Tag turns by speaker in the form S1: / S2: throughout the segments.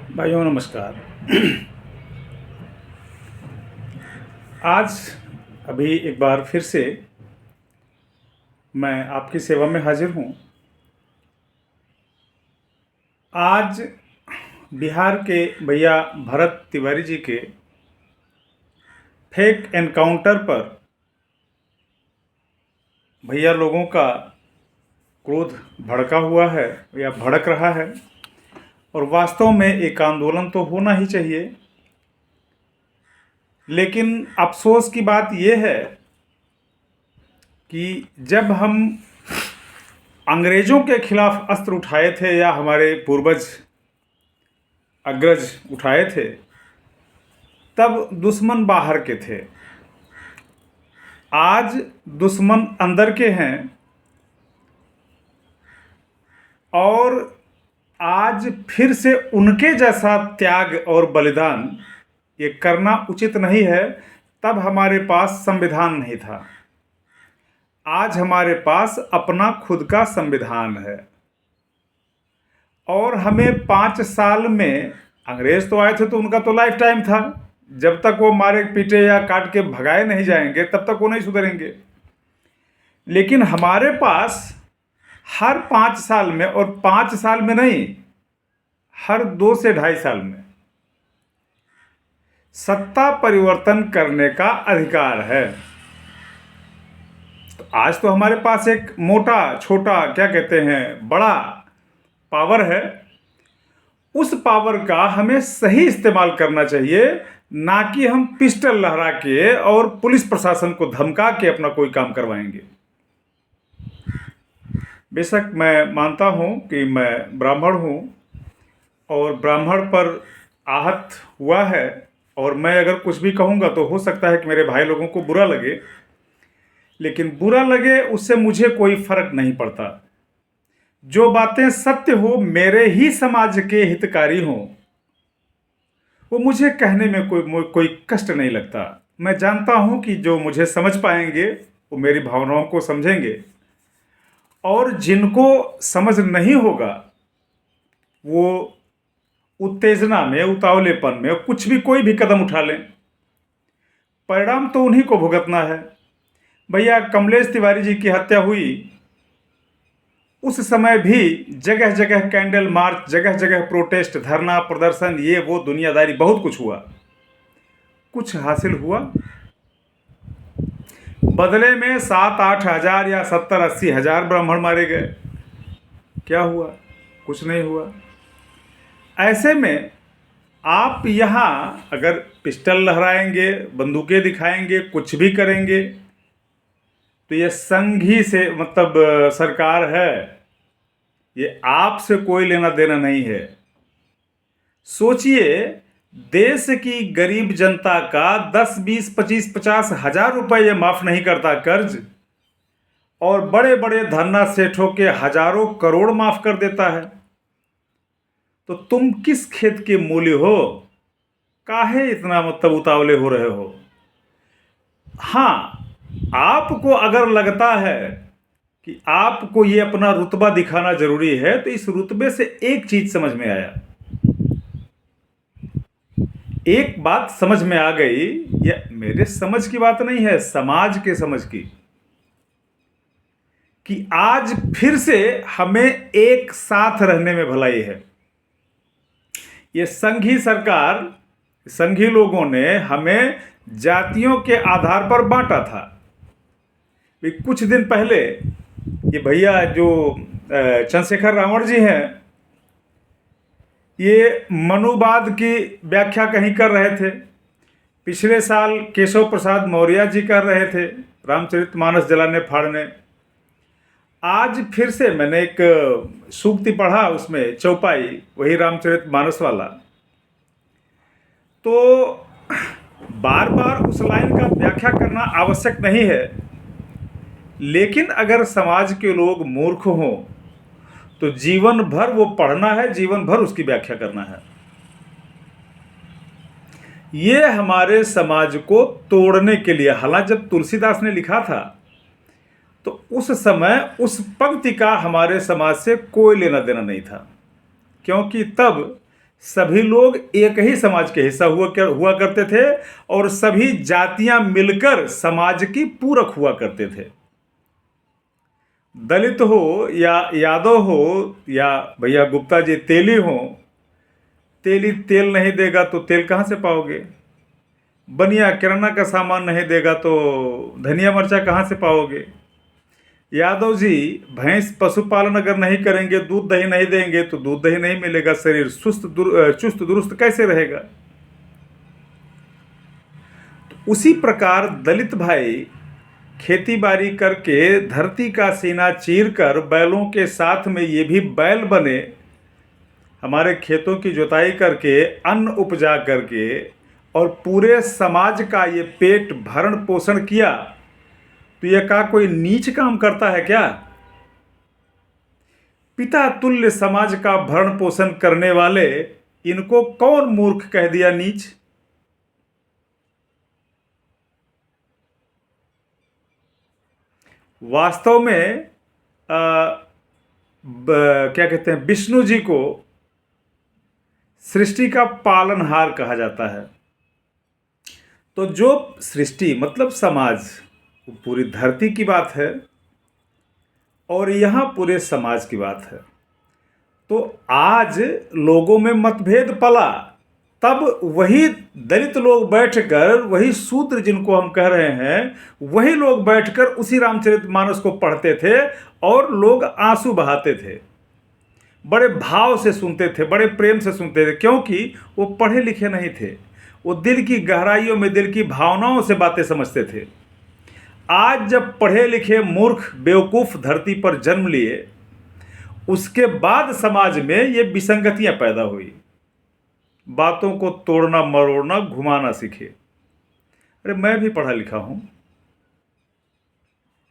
S1: भाइयों नमस्कार। आज अभी एक बार फिर से मैं आपकी सेवा में हाजिर हूँ। आज बिहार के भैया भरत तिवारी जी के फेक एनकाउंटर पर भैया लोगों का क्रोध भड़का हुआ है या भड़क रहा है, और वास्तव में एक आंदोलन तो होना ही चाहिए। लेकिन अफसोस की बात यह है कि जब हम अंग्रेज़ों के खिलाफ अस्त्र उठाए थे या हमारे पूर्वज अग्रज उठाए थे, तब दुश्मन बाहर के थे। आज दुश्मन अंदर के हैं, और आज फिर से उनके जैसा त्याग और बलिदान ये करना उचित नहीं है। तब हमारे पास संविधान नहीं था, आज हमारे पास अपना खुद का संविधान है। और हमें 5 साल में, अंग्रेज तो आए थे तो उनका तो लाइफ टाइम था, जब तक वो मारे पीटे या काट के भगाए नहीं जाएंगे तब तक वो नहीं सुधरेंगे। लेकिन हमारे पास हर 5 साल में, और 5 साल में नहीं, हर 2 से ढाई साल में सत्ता परिवर्तन करने का अधिकार है। तो आज तो हमारे पास एक मोटा छोटा क्या कहते हैं, बड़ा पावर है। उस पावर का हमें सही इस्तेमाल करना चाहिए, ना कि हम पिस्टल लहरा के और पुलिस प्रशासन को धमका के अपना कोई काम करवाएंगे। बेशक मैं मानता हूं कि मैं ब्राह्मण हूं और ब्राह्मण पर आहत हुआ है, और मैं अगर कुछ भी कहूँगा तो हो सकता है कि मेरे भाई लोगों को बुरा लगे, लेकिन बुरा लगे उससे मुझे कोई फर्क नहीं पड़ता। जो बातें सत्य हो, मेरे ही समाज के हितकारी हों, वो मुझे कहने में कोई कष्ट नहीं लगता। मैं जानता हूँ कि जो मुझे समझ पाएंगे वो मेरी भावनाओं को समझेंगे, और जिनको समझ नहीं होगा वो उत्तेजना में, उतावलेपन में कुछ भी, कोई भी कदम उठा लें, परिणाम तो उन्हीं को भुगतना है। भैया कमलेश तिवारी जी की हत्या हुई, उस समय भी जगह जगह कैंडल मार्च, जगह जगह प्रोटेस्ट, धरना प्रदर्शन, ये वो दुनियादारी, बहुत कुछ हुआ। कुछ हासिल हुआ? बदले में 7-8 हज़ार या 70-80 हज़ार ब्राह्मण मारे गए। क्या हुआ? कुछ नहीं हुआ। ऐसे में आप यहाँ अगर पिस्टल लहराएंगे, बंदूकें दिखाएंगे, कुछ भी करेंगे, तो ये संघी से मतलब सरकार है, ये आपसे कोई लेना देना नहीं है। सोचिए, देश की गरीब जनता का 10, 20, 25, 50 हज़ार रुपए ये माफ नहीं करता कर्ज, और बड़े बड़े धन्ना सेठों के हजारों करोड़ माफ कर देता है। तो तुम किस खेत के मूली हो? काहे इतना मतलब उतावले हो रहे हो? हाँ, आपको अगर लगता है कि आपको ये अपना रुतबा दिखाना जरूरी है, तो इस रुतबे से एक चीज समझ में आया, एक बात समझ में आ गई। ये मेरे समझ की बात नहीं है, समाज के समझ की, कि आज फिर से हमें एक साथ रहने में भलाई है। ये संघी सरकार, संघी लोगों ने हमें जातियों के आधार पर बांटा था। कुछ दिन पहले ये भैया जो चंद्रशेखर रावण जी हैं, ये मनुवाद की व्याख्या कहीं कर रहे थे। पिछले साल केशव प्रसाद मौर्य जी कर रहे थे, रामचरितमानस जलाने फाड़ने। आज फिर से मैंने एक सूक्ति पढ़ा, उसमें चौपाई, वही रामचरितमानस वाला। तो बार बार उस लाइन का व्याख्या करना आवश्यक नहीं है, लेकिन अगर समाज के लोग मूर्ख हों तो जीवन भर वो पढ़ना है, जीवन भर उसकी व्याख्या करना है। ये हमारे समाज को तोड़ने के लिए, हालांकि जब तुलसीदास ने लिखा था तो उस समय उस पंक्ति का हमारे समाज से कोई लेना देना नहीं था, क्योंकि तब सभी लोग एक ही समाज के हिस्सा हुआ करते थे और सभी जातियां मिलकर समाज की पूरक हुआ करते थे। दलित हो या यादव हो या भैया गुप्ता जी तेली हो, तेली तेल नहीं देगा तो तेल कहाँ से पाओगे? बनिया किराना का सामान नहीं देगा तो धनिया मिर्चा कहाँ से पाओगे? यादव जी भैंस पशुपालन अगर नहीं करेंगे, दूध दही नहीं देंगे तो दूध दही नहीं मिलेगा, शरीर चुस्त दुरुस्त कैसे रहेगा? तो उसी प्रकार दलित भाई खेती बाड़ी करके धरती का सीना चीर कर बैलों के साथ में ये भी बैल बने, हमारे खेतों की जुताई करके अन्न उपजा करके और पूरे समाज का ये पेट भरण पोषण किया, तो यह का कोई नीच काम करता है क्या? पिता तुल्य समाज का भरण पोषण करने वाले इनको कौन मूर्ख कह दिया नीच? वास्तव में क्या कहते हैं, विष्णु जी को सृष्टि का पालनहार कहा जाता है। तो जो सृष्टि मतलब समाज, पूरी धरती की बात है और यहाँ पूरे समाज की बात है। तो आज लोगों में मतभेद पला, तब वही दलित लोग बैठकर, वही शूद्र जिनको हम कह रहे हैं, वही लोग बैठकर उसी रामचरितमानस को पढ़ते थे और लोग आंसू बहाते थे, बड़े भाव से सुनते थे, बड़े प्रेम से सुनते थे, क्योंकि वो पढ़े लिखे नहीं थे, वो दिल की गहराइयों में, दिल की भावनाओं से बातें समझते थे। आज जब पढ़े लिखे मूर्ख बेवकूफ़ धरती पर जन्म लिए, उसके बाद समाज में ये विसंगतियां पैदा हुई, बातों को तोड़ना मरोड़ना घुमाना सीखे। अरे मैं भी पढ़ा लिखा हूं,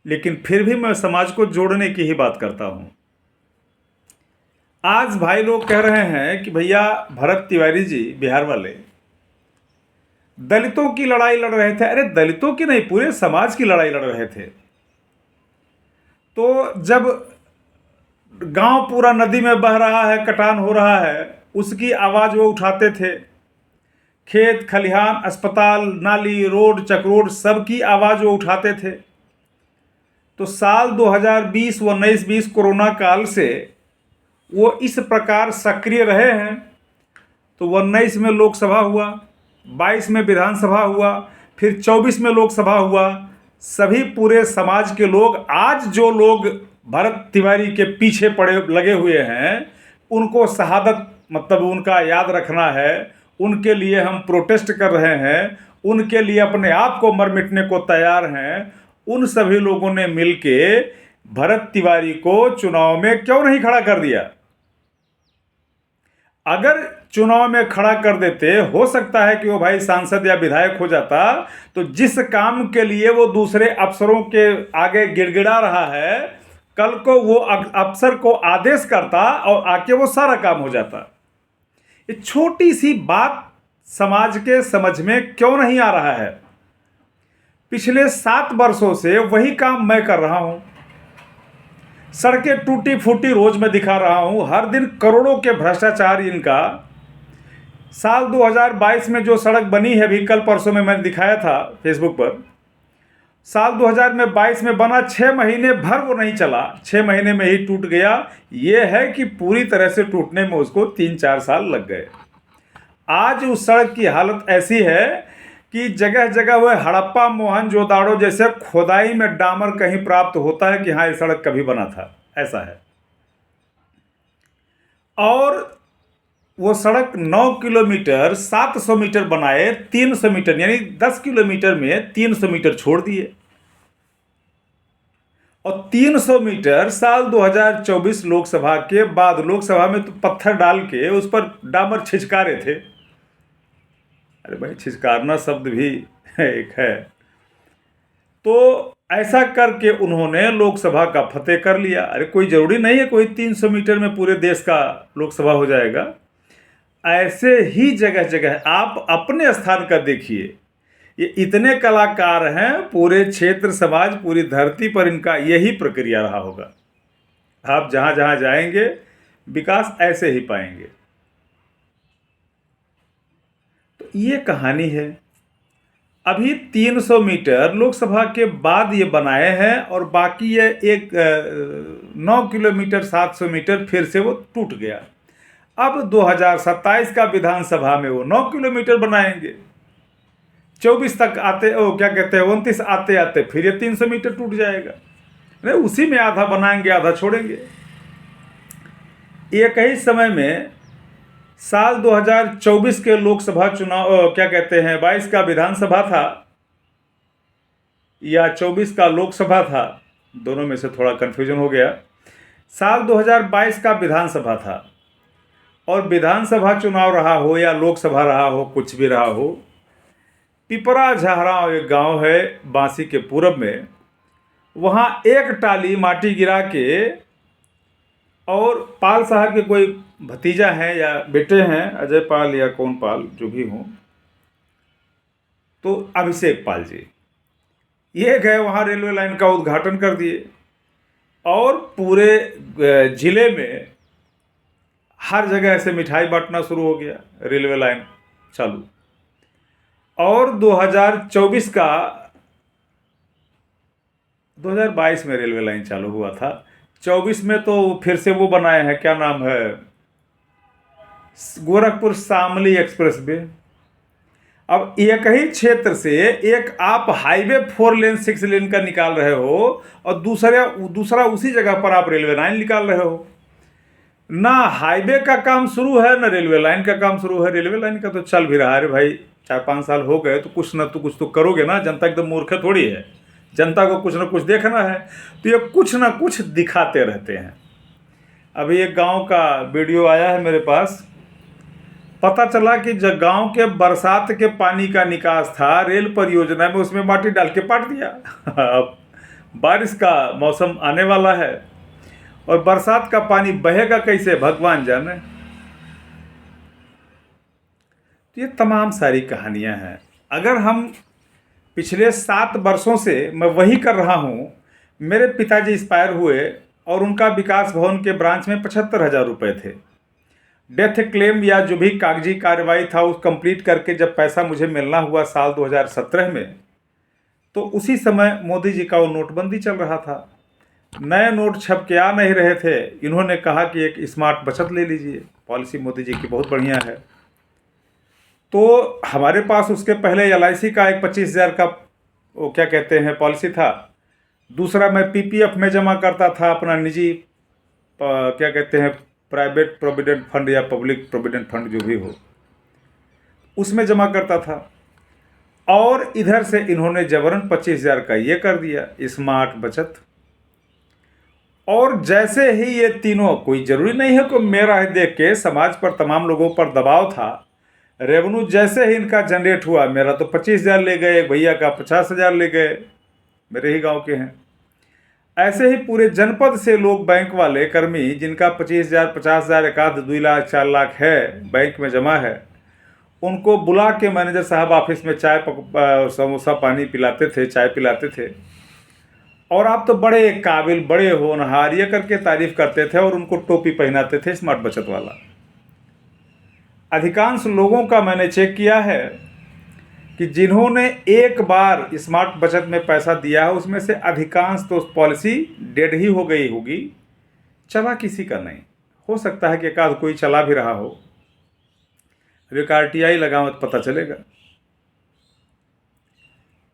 S1: लेकिन फिर भी मैं समाज को जोड़ने की ही बात करता हूं। आज भाई लोग कह रहे हैं कि भैया भरत तिवारी जी बिहार वाले दलितों की लड़ाई लड़ रहे थे। अरे दलितों की नहीं, पूरे समाज की लड़ाई लड़ रहे थे। तो जब गांव पूरा नदी में बह रहा है, कटान हो रहा है, उसकी आवाज़ वो उठाते थे। खेत खलिहान, अस्पताल, नाली, रोड, चकरोड, सब की आवाज़ वो उठाते थे। तो साल 2020 व 19-20 कोरोना काल से वो इस प्रकार सक्रिय रहे हैं। तो 19 में लोकसभा हुआ, 22 में विधानसभा हुआ, फिर 24 में लोकसभा हुआ। सभी पूरे समाज के लोग, आज जो लोग भरत तिवारी के पीछे पड़े लगे हुए हैं, उनको शहादत मतलब उनका याद रखना है, उनके लिए हम प्रोटेस्ट कर रहे हैं, उनके लिए अपने आप को मर मिटने को तैयार हैं। उन सभी लोगों ने मिलके भरत तिवारी को चुनाव में क्यों नहीं खड़ा कर दिया? अगर चुनाव में खड़ा कर देते, हो सकता है कि वो भाई सांसद या विधायक हो जाता, तो जिस काम के लिए वो दूसरे अफसरों के आगे गिड़गिड़ा रहा है, कल को वो अफसर को आदेश करता और आके वो सारा काम हो जाता। ये छोटी सी बात समाज के समझ में क्यों नहीं आ रहा है? पिछले 7 वर्षों से वही काम मैं कर रहा हूं। सड़कें टूटी फूटी रोज मैं दिखा रहा हूं, हर दिन करोड़ों के भ्रष्टाचार इनका। साल 2022 में जो सड़क बनी है, अभी कल परसों में मैंने दिखाया था फेसबुक पर, साल 2022 में बना, 6 महीने भर वो नहीं चला, 6 महीने में ही टूट गया। ये है कि पूरी तरह से टूटने में उसको 3-4 साल लग गए। आज उस सड़क की हालत ऐसी है कि जगह जगह वह हड़प्पा मोहनजोदाड़ो जैसे खोदाई में डामर कहीं प्राप्त होता है कि हाँ ये सड़क कभी बना था, ऐसा है। और वो सड़क 9 किलोमीटर 700 मीटर बनाए, 300 मीटर यानी 10 किलोमीटर में 300 मीटर छोड़ दिए। और 300 मीटर साल 2024 लोकसभा के बाद, लोकसभा में तो पत्थर डाल के उस पर डामर छिचकारे थे। अरे भाई, छिचकारना शब्द भी एक है। तो ऐसा करके उन्होंने लोकसभा का फतेह कर लिया। अरे कोई ज़रूरी नहीं है कोई 300 मीटर में पूरे देश का लोकसभा हो जाएगा। ऐसे ही जगह जगह आप अपने स्थान का देखिए, ये इतने कलाकार हैं, पूरे क्षेत्र समाज पूरी धरती पर इनका यही प्रक्रिया रहा होगा। आप जहाँ जहाँ जाएंगे विकास ऐसे ही पाएंगे। ये कहानी है। अभी 300 मीटर लोकसभा के बाद ये बनाए हैं और बाकी ये 9 किलोमीटर 700 मीटर फिर से वो टूट गया। अब 2027 का विधानसभा में वो 9 किलोमीटर बनाएंगे। 24 तक आते, ओ क्या कहते हैं, 29 आते आते फिर ये 300 मीटर टूट जाएगा। नहीं, उसी में आधा बनाएंगे आधा छोड़ेंगे। एक ही समय में साल 2024 के लोकसभा चुनाव, क्या कहते हैं, 22 का विधानसभा था या 24 का लोकसभा था, दोनों में से थोड़ा कन्फ्यूजन हो गया। साल 2022 का विधानसभा था और विधानसभा चुनाव रहा हो या लोकसभा रहा हो, कुछ भी रहा हो, पिपरा झहराव एक गांव है बांसी के पूरब में, वहाँ एक टाली माटी गिरा के, और पाल साहब के कोई भतीजा हैं या बेटे हैं, अजय पाल या कौन पाल जो भी हों, तो अभिषेक पाल जी, ये गए वहाँ रेलवे लाइन का उद्घाटन कर दिए और पूरे जिले में हर जगह से मिठाई बांटना शुरू हो गया, रेलवे लाइन चालू। और 2022 में रेलवे लाइन चालू हुआ था। 24 में तो फिर से वो बनाए हैं, क्या नाम है, गोरखपुर शामली एक्सप्रेस वे। अब एक ही क्षेत्र से एक आप हाईवे 4 लेन 6 लेन का निकाल रहे हो और दूसरा उसी जगह पर आप रेलवे लाइन निकाल रहे हो। ना हाईवे का काम शुरू है ना रेलवे लाइन का काम शुरू है। रेलवे लाइन का तो चल भी रहा है। अरे भाई 4-5 साल हो गए तो कुछ तो करोगे ना। जनता एकदम मूर्ख थोड़ी है, जनता को कुछ ना कुछ देखना है, तो ये कुछ ना कुछ दिखाते रहते हैं। अभी एक गांव का वीडियो आया है मेरे पास, पता चला कि जब गांव के बरसात के पानी का निकास था रेल परियोजना में, उसमें माटी डाल के पाट दिया। अब बारिश का मौसम आने वाला है और बरसात का पानी बहेगा कैसे भगवान जाने। तो ये तमाम सारी कहानियां हैं। अगर हम पिछले 7 वर्षों से मैं वही कर रहा हूँ। मेरे पिताजी एक्सपायर हुए और उनका विकास भवन के ब्रांच में 75,000 रुपये थे। डेथ क्लेम या जो भी कागजी कार्रवाई था उस कंप्लीट करके जब पैसा मुझे मिलना हुआ साल 2017 में, तो उसी समय मोदी जी का वो नोटबंदी चल रहा था। नए नोट छप के आ नहीं रहे थे। इन्होंने कहा कि एक स्मार्ट बचत ले लीजिए, पॉलिसी मोदी जी की बहुत बढ़िया है। तो हमारे पास उसके पहले LIC का एक 25,000 का वो क्या कहते हैं पॉलिसी था। दूसरा मैं PPF में जमा करता था, अपना निजी क्या कहते हैं प्राइवेट प्रोविडेंट फंड या पब्लिक प्रोविडेंट फंड जो भी हो, उसमें जमा करता था। और इधर से इन्होंने जबरन 25,000 का ये कर दिया स्मार्ट बचत। और जैसे ही ये तीनों, कोई ज़रूरी नहीं है कि मेरा ही देख के समाज पर तमाम लोगों पर दबाव था, रेवेन्यू जैसे ही इनका जनरेट हुआ, मेरा तो 25,000 ले गए, भैया का 50,000 ले गए, मेरे ही गांव के हैं। ऐसे ही पूरे जनपद से लोग, बैंक वाले कर्मी जिनका 25,000 50,000 1 आध 2 लाख 4 लाख है बैंक में जमा है, उनको बुला के मैनेजर साहब ऑफिस में चाय समोसा पानी पिलाते थे, चाय पिलाते थे। और आप तो बड़े काबिल, बड़े होनहार ये करके तारीफ करते थे और उनको टोपी पहनाते थे स्मार्ट बचत वाला। अधिकांश लोगों का मैंने चेक किया है कि जिन्होंने एक बार स्मार्ट बचत में पैसा दिया है उसमें से अधिकांश तो पॉलिसी डेड ही हो गई होगी, चला किसी का नहीं। हो सकता है कि एक आध कोई चला भी रहा हो, अभी RTI लगाओ तो पता चलेगा।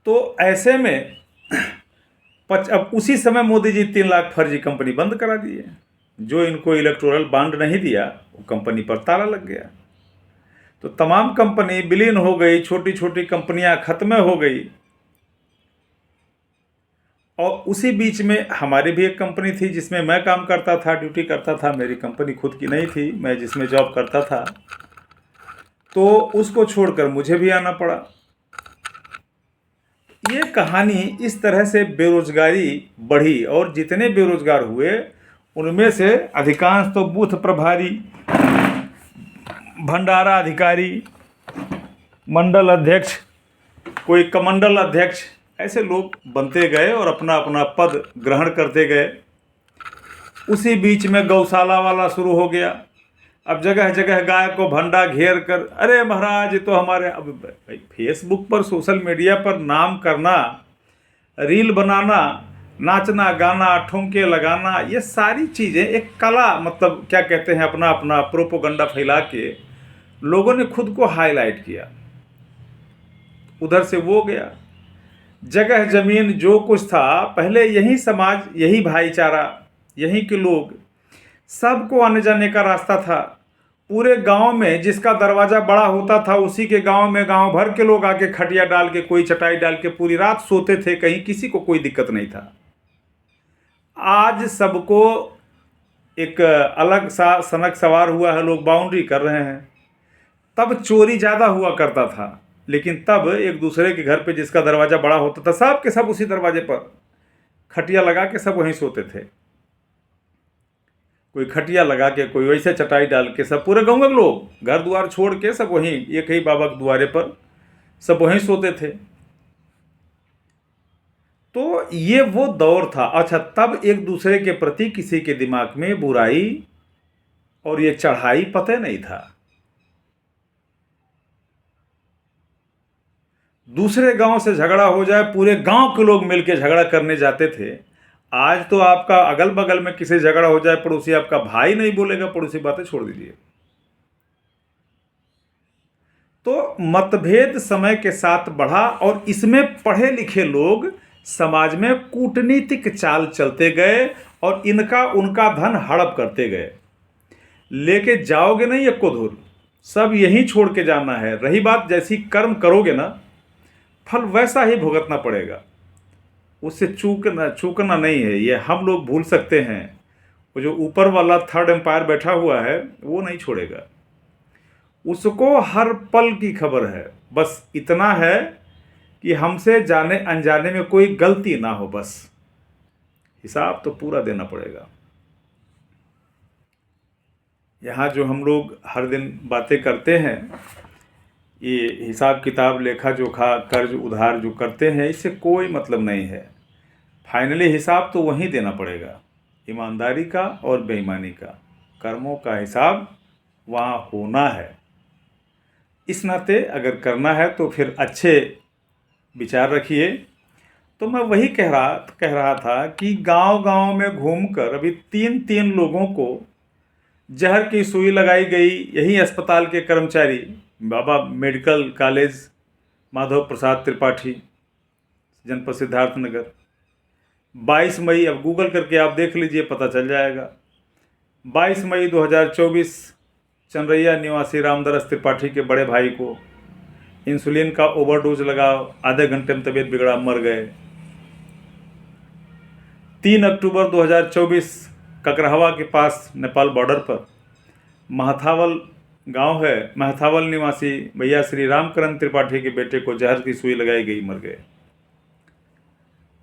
S1: तो ऐसे में अब उसी समय मोदी जी 3 लाख फर्जी कंपनी बंद करा दिए। जो इनको इलेक्टोरल बॉन्ड नहीं दिया वो कंपनी पर ताला लग गया। तो तमाम कंपनी विलीन हो गई, छोटी छोटी कंपनियां खत्म हो गई। और उसी बीच में हमारी भी एक कंपनी थी जिसमें मैं काम करता था, ड्यूटी करता था। मेरी कंपनी खुद की नहीं थी, मैं जिसमें जॉब करता था, तो उसको छोड़कर मुझे भी आना पड़ा। ये कहानी इस तरह से बेरोजगारी बढ़ी और जितने बेरोजगार हुए उनमें से अधिकांश तो बूथ प्रभारी, भंडारा अधिकारी, मंडल अध्यक्ष, कोई कमंडल अध्यक्ष, ऐसे लोग बनते गए और अपना अपना पद ग्रहण करते गए। उसी बीच में गौशाला वाला शुरू हो गया। अब जगह जगह गाय को भंडा घेर कर, अरे महाराज ये तो हमारे, अब भाई फेसबुक पर सोशल मीडिया पर नाम करना, रील बनाना, नाचना गाना, ठुमके लगाना, ये सारी चीज़ें एक कला, मतलब क्या कहते हैं, अपना अपना प्रोपोगंडा फैला के लोगों ने खुद को हाईलाइट किया। उधर से वो गया, जगह जमीन जो कुछ था, पहले यही समाज, यही भाईचारा, यहीं के लोग, सबको आने जाने का रास्ता था। पूरे गांव में जिसका दरवाज़ा बड़ा होता था उसी के गांव में गांव भर के लोग आके खटिया डाल के, कोई चटाई डाल के पूरी रात सोते थे, कहीं किसी को कोई दिक्कत नहीं था। आज सबको एक अलग सा सनक सवार हुआ है, लोग बाउंड्री कर रहे हैं। तब चोरी ज़्यादा हुआ करता था, लेकिन तब एक दूसरे के घर पे जिसका दरवाज़ा बड़ा होता था, सब के सब उसी दरवाजे पर खटिया लगा के सब वहीं सोते थे। कोई खटिया लगा के, कोई वैसे चटाई डाल के, सब पूरे गाँव के लोग घर द्वार छोड़ के सब वहीं एक ही बाबा के द्वारे पर सब वहीं सोते थे। तो ये वो दौर था। अच्छा, तब एक दूसरे के प्रति किसी के दिमाग में बुराई और ये चढ़ाई पता नहीं था। दूसरे गांव से झगड़ा हो जाए, पूरे गांव के लोग मिलकर झगड़ा करने जाते थे। आज तो आपका अगल बगल में किसी झगड़ा हो जाए, पड़ोसी आपका भाई नहीं बोलेगा, पड़ोसी बातें छोड़ दीजिए। तो मतभेद समय के साथ बढ़ा और इसमें पढ़े लिखे लोग समाज में कूटनीतिक चाल चलते गए और इनका उनका धन हड़प करते गए। लेके जाओगे नहीं एको धूल, सब यहीं छोड़ के जाना है। रही बात, जैसी कर्म करोगे ना, फल वैसा ही भुगतना पड़ेगा, उससे चूकना नहीं है। ये हम लोग भूल सकते हैं, वो जो ऊपर वाला थर्ड एम्पायर बैठा हुआ है वो नहीं छोड़ेगा, उसको हर पल की खबर है। बस इतना है कि हमसे जाने अनजाने में कोई गलती ना हो, बस हिसाब तो पूरा देना पड़ेगा। यहाँ जो हम लोग हर दिन बातें करते हैं, ये हिसाब किताब लेखा जोखा कर्ज उधार जो करते हैं, इससे कोई मतलब नहीं है। फाइनली हिसाब तो वहीं देना पड़ेगा, ईमानदारी का और बेईमानी का, कर्मों का हिसाब वहाँ होना है। इस नाते अगर करना है तो फिर अच्छे विचार रखिए। तो मैं वही कह रहा था कि गांव-गांव में घूमकर अभी 3-3 लोगों को जहर की सुई लगाई गई। यही अस्पताल के कर्मचारी, बाबा मेडिकल कॉलेज माधव प्रसाद त्रिपाठी, जनपद सिद्धार्थनगर, 22 मई, अब गूगल करके आप देख लीजिए, पता चल जाएगा। 22 मई 2024 चनरैया निवासी रामदरस त्रिपाठी के बड़े भाई को इंसुलिन का ओवरडोज लगा, आधे घंटे में तबीयत बिगड़ा, मर गए। 3 अक्टूबर 2024 ककरहवा के पास नेपाल बॉर्डर पर महथावल गांव है, महथावल निवासी भैया श्री रामकरण त्रिपाठी के बेटे को जहर की सुई लगाई गई, मर गए।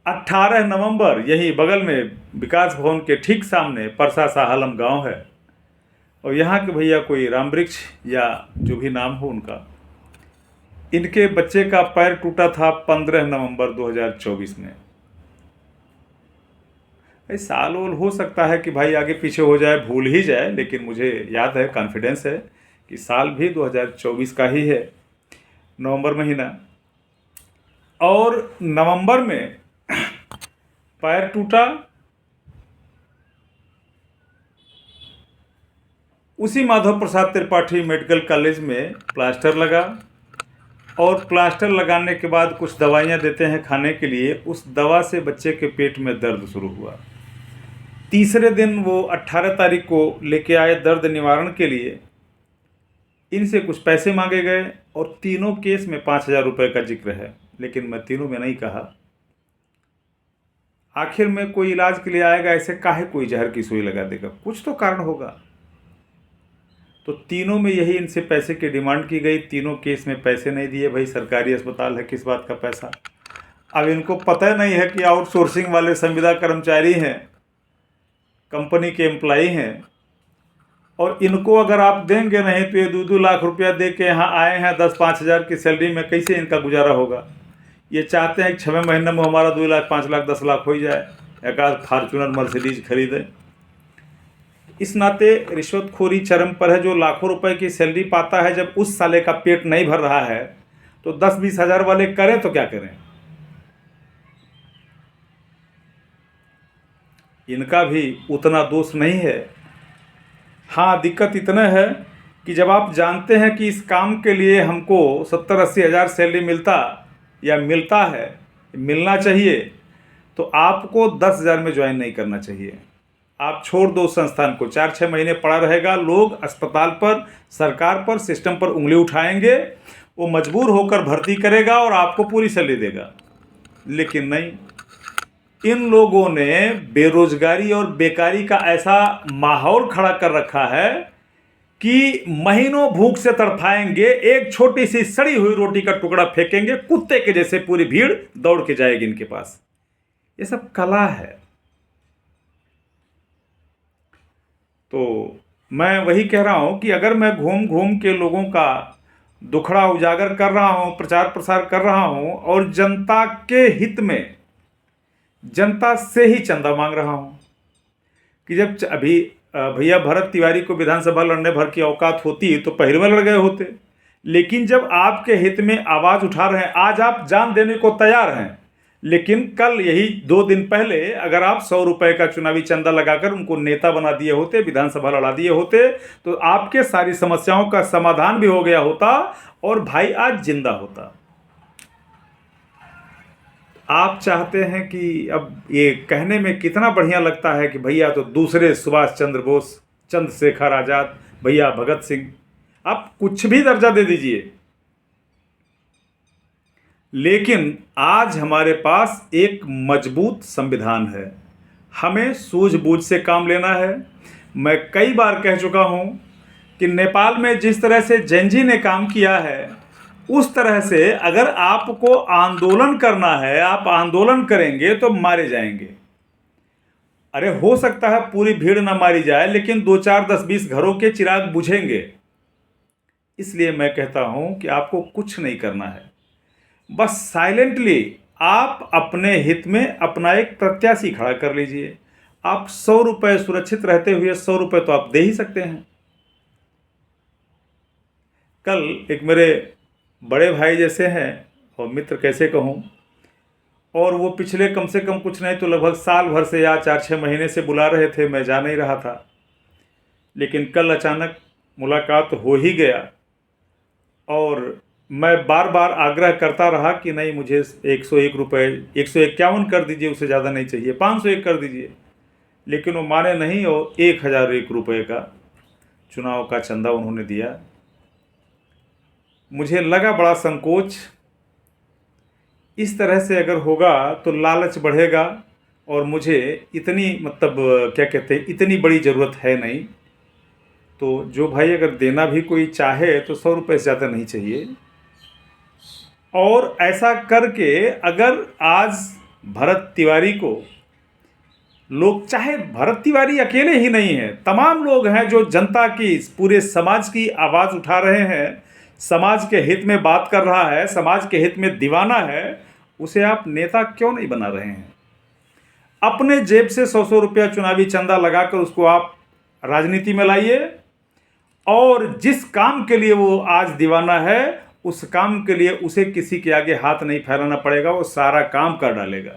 S1: 18 नवंबर यही बगल में विकास भवन के ठीक सामने परसा साहलम गांव है, और यहाँ के भैया कोई रामवृक्ष या जो भी नाम हो उनका, इनके बच्चे का पैर टूटा था 15 नवंबर 2024 में। साल वोल हो सकता है कि भाई आगे पीछे हो जाए, भूल ही जाए, लेकिन मुझे याद है, कॉन्फिडेंस है कि साल भी 2024 का ही है, नवंबर महीना। और नवंबर में पैर टूटा, उसी माधव प्रसाद त्रिपाठी मेडिकल कॉलेज में प्लास्टर लगा, और प्लास्टर लगाने के बाद कुछ दवाइयाँ देते हैं खाने के लिए, उस दवा से बच्चे के पेट में दर्द शुरू हुआ। तीसरे दिन वो 18 तारीख को लेके आए दर्द निवारण के लिए, इनसे कुछ पैसे मांगे गए और तीनों केस में 5,000 रुपये का जिक्र है, लेकिन मैं तीनों में नहीं कहा। आखिर में कोई इलाज के लिए आएगा, ऐसे काहे कोई जहर की सुई लगा देगा, कुछ तो कारण होगा। तो तीनों में यही इनसे पैसे की डिमांड की गई, तीनों केस में पैसे नहीं दिए। भाई सरकारी अस्पताल है, किस बात का पैसा। अब इनको पता नहीं है कि आउटसोर्सिंग वाले संविदा कर्मचारी हैं, कंपनी के एम्प्लॉई हैं, और इनको अगर आप देंगे नहीं तो ये 2-2 लाख रुपया दे के यहाँ आए हैं 10-5 हज़ार की सैलरी में, कैसे इनका गुजारा होगा। ये चाहते हैं कि 6 महीने में हमारा 2 लाख 5 लाख 10 लाख हो जाए, एक आध फार्चूनर मर्सिडीज खरीदें। इस नाते रिश्वतखोरी चरम पर है। जो लाखों रुपए की सैलरी पाता है, जब उस साले का पेट नहीं भर रहा है तो 10-20 हज़ार वाले करें तो क्या करें। इनका भी उतना दोष नहीं है। हाँ, दिक्कत इतना है कि जब आप जानते हैं कि इस काम के लिए हमको 70-80 हज़ार सैलरी मिलता या मिलता है, मिलना चाहिए, तो आपको 10 हज़ार में ज्वाइन नहीं करना चाहिए। आप छोड़ दो संस्थान को, 4-6 महीने पड़ा रहेगा, लोग अस्पताल पर, सरकार पर, सिस्टम पर उंगली उठाएंगे, वो मजबूर होकर भर्ती करेगा और आपको पूरी सैलरी देगा। लेकिन नहीं, इन लोगों ने बेरोजगारी और बेकारी का ऐसा माहौल खड़ा कर रखा है कि महीनों भूख से तड़फाएंगे, एक छोटी सी सड़ी हुई रोटी का टुकड़ा फेंकेंगे, कुत्ते के जैसे पूरी भीड़ दौड़ के जाएगी इनके पास। ये सब कला है। तो मैं वही कह रहा हूं कि अगर मैं घूम घूम के लोगों का दुखड़ा उजागर कर रहा हूं, प्रचार प्रसार कर रहा हूं और जनता के हित में जनता से ही चंदा मांग रहा हूं कि जब अभी भैया भरत तिवारी को विधानसभा लड़ने भर की औकात होती तो पहले में लड़ गए होते। लेकिन जब आपके हित में आवाज उठा रहे हैं, आज आप जान देने को तैयार हैं, लेकिन कल यही 2 दिन पहले अगर आप 100 रुपए का चुनावी चंदा लगाकर उनको नेता बना दिए होते, विधानसभा लड़ा दिए होते, तो आपके सारी समस्याओं का समाधान भी हो गया होता और भाई आज जिंदा होता। आप चाहते हैं कि अब ये कहने में कितना बढ़िया लगता है कि भैया तो दूसरे सुभाष चंद्र बोस, चंद्रशेखर आजाद, भैया भगत सिंह, आप कुछ भी दर्जा दे दीजिए, लेकिन आज हमारे पास एक मजबूत संविधान है। हमें सूझबूझ से काम लेना है। मैं कई बार कह चुका हूं कि नेपाल में जिस तरह से जेनजी ने काम किया है, उस तरह से अगर आपको आंदोलन करना है, आप आंदोलन करेंगे तो मारे जाएंगे। अरे हो सकता है पूरी भीड़ ना मारी जाए, लेकिन 2-4, 10-20 घरों के चिराग बुझेंगे। इसलिए मैं कहता हूं कि आपको कुछ नहीं करना है, बस साइलेंटली आप अपने हित में अपना एक प्रत्याशी खड़ा कर लीजिए। आप 100 रुपये सुरक्षित रहते हुए 100 रुपये तो आप दे ही सकते हैं। कल एक मेरे बड़े भाई जैसे हैं और मित्र कैसे कहूँ, और वो पिछले कम से कम कुछ नहीं तो लगभग साल भर से या 4-6 महीने से बुला रहे थे, मैं जा नहीं रहा था, लेकिन कल अचानक मुलाकात हो ही गया और मैं बार बार आग्रह करता रहा कि नहीं, मुझे 101 रुपये, 151 कर दीजिए, उससे ज़्यादा नहीं चाहिए, 501 कर दीजिए, लेकिन वो माने नहीं और 1001 रुपये का चुनाव का चंदा उन्होंने दिया। मुझे लगा बड़ा संकोच, इस तरह से अगर होगा तो लालच बढ़ेगा और मुझे इतनी क्या कहते हैं, इतनी बड़ी ज़रूरत है नहीं। तो जो भाई अगर देना भी कोई चाहे तो 100 रुपये से ज़्यादा नहीं चाहिए। और ऐसा करके अगर आज भरत तिवारी को लोग, चाहे भरत तिवारी अकेले ही नहीं है, तमाम लोग हैं जो जनता की, पूरे समाज की आवाज़ उठा रहे हैं, समाज के हित में बात कर रहा है, समाज के हित में दीवाना है, उसे आप नेता क्यों नहीं बना रहे हैं? अपने जेब से 100-100 रुपया चुनावी चंदा लगाकर उसको आप राजनीति में लाइए और जिस काम के लिए वो आज दीवाना है, उस काम के लिए उसे किसी के आगे हाथ नहीं फैलाना पड़ेगा, वो सारा काम कर डालेगा।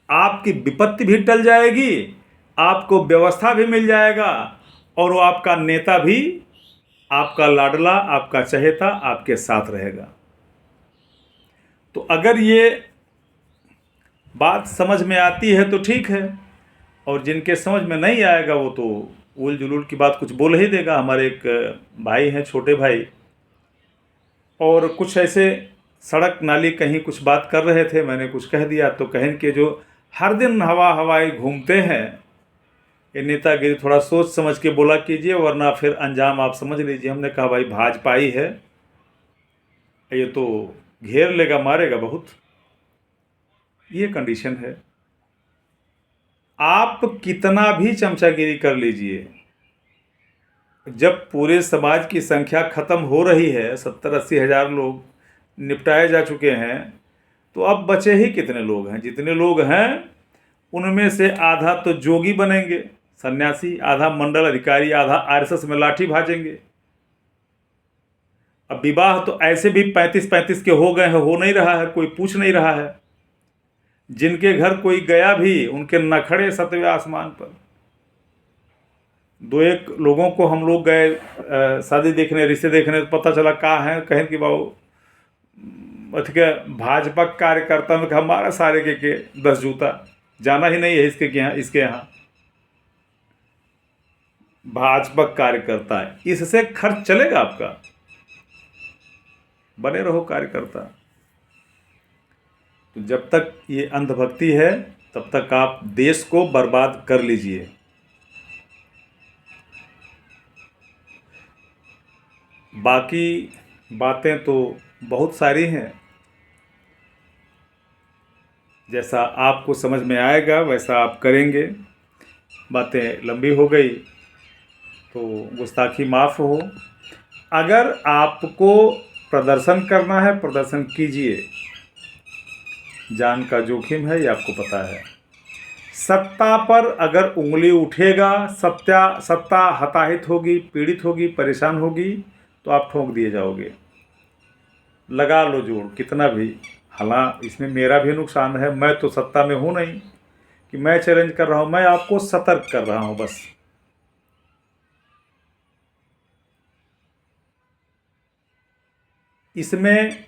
S1: आपकी विपत्ति भी टल जाएगी, आपको व्यवस्था भी मिल जाएगा और वो आपका नेता भी, आपका लाडला, आपका चहेता आपके साथ रहेगा। तो अगर ये बात समझ में आती है तो ठीक है, और जिनके समझ में नहीं आएगा वो तो उल जुलूल की बात कुछ बोल ही देगा। हमारे एक भाई हैं, छोटे भाई, और कुछ ऐसे सड़क नाली कहीं कुछ बात कर रहे थे, मैंने कुछ कह दिया तो कहें कि जो हर दिन हवाई घूमते हैं, ये नेतागिरी थोड़ा सोच समझ के बोला कीजिए, वरना फिर अंजाम आप समझ लीजिए। हमने कहा भाई भाजपा ही है, ये तो घेर लेगा, मारेगा बहुत, ये कंडीशन है। आप कितना भी चमचागिरी कर लीजिए, जब पूरे समाज की संख्या खत्म हो रही है, 70-80 हज़ार लोग निपटाए जा चुके हैं, तो अब बचे ही कितने लोग हैं? जितने लोग हैं उनमें से आधा तो जोगी बनेंगे सन्यासी, आधा मंडल अधिकारी, आधा आरएसएस में लाठी भाजेंगे। अब विवाह तो ऐसे भी 35-35 के हो गए हैं, हो नहीं रहा है, कोई पूछ नहीं रहा है। जिनके घर कोई गया भी उनके नखड़े सतवें आसमान पर। 2-1 लोगों को हम लोग गए शादी देखने, रिश्ते देखने, तो पता चला कहाँ है, कहें कि बाबू के भाजपा कार्यकर्ता में हमारा सारे के 10 जूता, जाना ही नहीं है इसके यहाँ भाजपा कार्यकर्ता है। इससे खर्च चलेगा आपका? बने रहो कार्यकर्ता। तो जब तक ये अंधभक्ति है तब तक आप देश को बर्बाद कर लीजिए। बाकी बातें तो बहुत सारी हैं, जैसा आपको समझ में आएगा वैसा आप करेंगे। बातें लंबी हो गई तो गुस्ताखी माफ़ हो। अगर आपको प्रदर्शन करना है, प्रदर्शन कीजिए, जान का जोखिम है, ये आपको पता है। सत्ता पर अगर उंगली उठेगा, सत्ता हताहित होगी, पीड़ित होगी, परेशान होगी, तो आप ठोक दिए जाओगे। लगा लो जोड़ कितना भी। हालांकि इसमें मेरा भी नुकसान है, मैं तो सत्ता में हूँ नहीं कि मैं चैलेंज कर रहा हूँ, मैं आपको सतर्क कर रहा हूँ बस। इसमें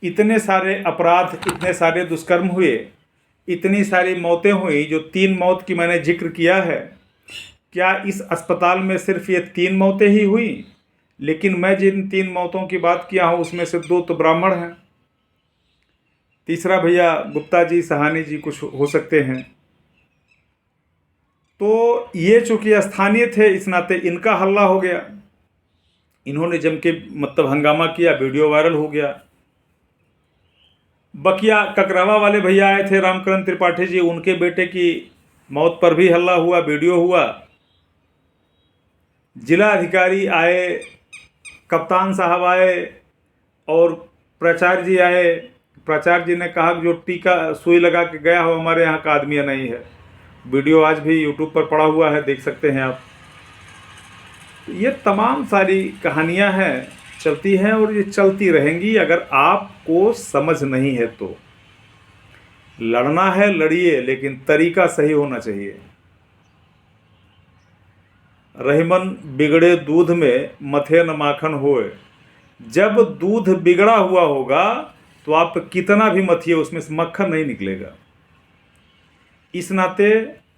S1: इतने सारे अपराध, इतने सारे दुष्कर्म हुए, इतनी सारी मौतें हुई। जो 3 मौत की मैंने जिक्र किया है, क्या इस अस्पताल में सिर्फ ये 3 मौतें ही हुई? लेकिन मैं जिन 3 मौतों की बात किया हूँ उसमें से 2 तो ब्राह्मण हैं, तीसरा भैया गुप्ता जी, सहानी जी कुछ हो सकते हैं। तो ये चूंकि स्थानीय थे, इस नाते इनका हल्ला हो गया, इन्होंने जम के मतलब हंगामा किया, वीडियो वायरल हो गया। बकिया ककरावा वाले भैया आए थे, रामकरण त्रिपाठी जी, उनके बेटे की मौत पर भी हल्ला हुआ, वीडियो हुआ। जिला अधिकारी आए, कप्तान साहब आए और प्राचार्य जी आए। प्राचार्य जी ने कहा कि जो टीका सुई लगा के गया हो हमारे यहाँ का आदमी नहीं है। वीडियो आज भी यूट्यूब पर पड़ा हुआ है, देख सकते हैं आप। ये तमाम सारी कहानियां हैं, चलती हैं और ये चलती रहेंगी अगर आपको समझ नहीं है तो। लड़ना है लड़िए, लेकिन तरीका सही होना चाहिए। रहीमन बिगड़े दूध में मथे न माखन होए। जब दूध बिगड़ा हुआ होगा तो आप कितना भी मथिए, उसमें से मक्खन नहीं निकलेगा। इस नाते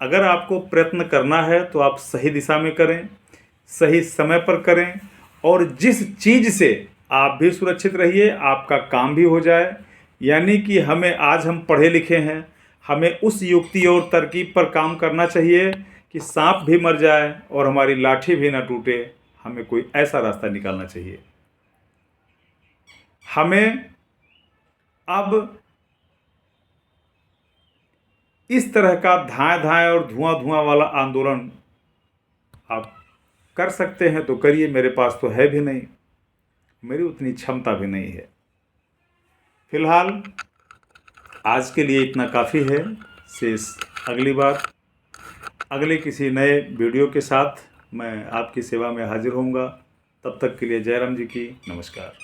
S1: अगर आपको प्रयत्न करना है तो आप सही दिशा में करें, सही समय पर करें, और जिस चीज़ से आप भी सुरक्षित रहिए, आपका काम भी हो जाए। यानी कि आज हम पढ़े लिखे हैं, हमें उस युक्ति और तरकीब पर काम करना चाहिए कि सांप भी मर जाए और हमारी लाठी भी ना टूटे। हमें कोई ऐसा रास्ता निकालना चाहिए। हमें अब इस तरह का धाएं धाएं और धुआं धुआं वाला आंदोलन आप कर सकते हैं तो करिए। मेरे पास तो है भी नहीं, मेरी उतनी क्षमता भी नहीं है। फिलहाल आज के लिए इतना काफ़ी है। शेष अगली बार अगले किसी नए वीडियो के साथ मैं आपकी सेवा में हाजिर होऊंगा। तब तक के लिए जय राम जी की नमस्कार।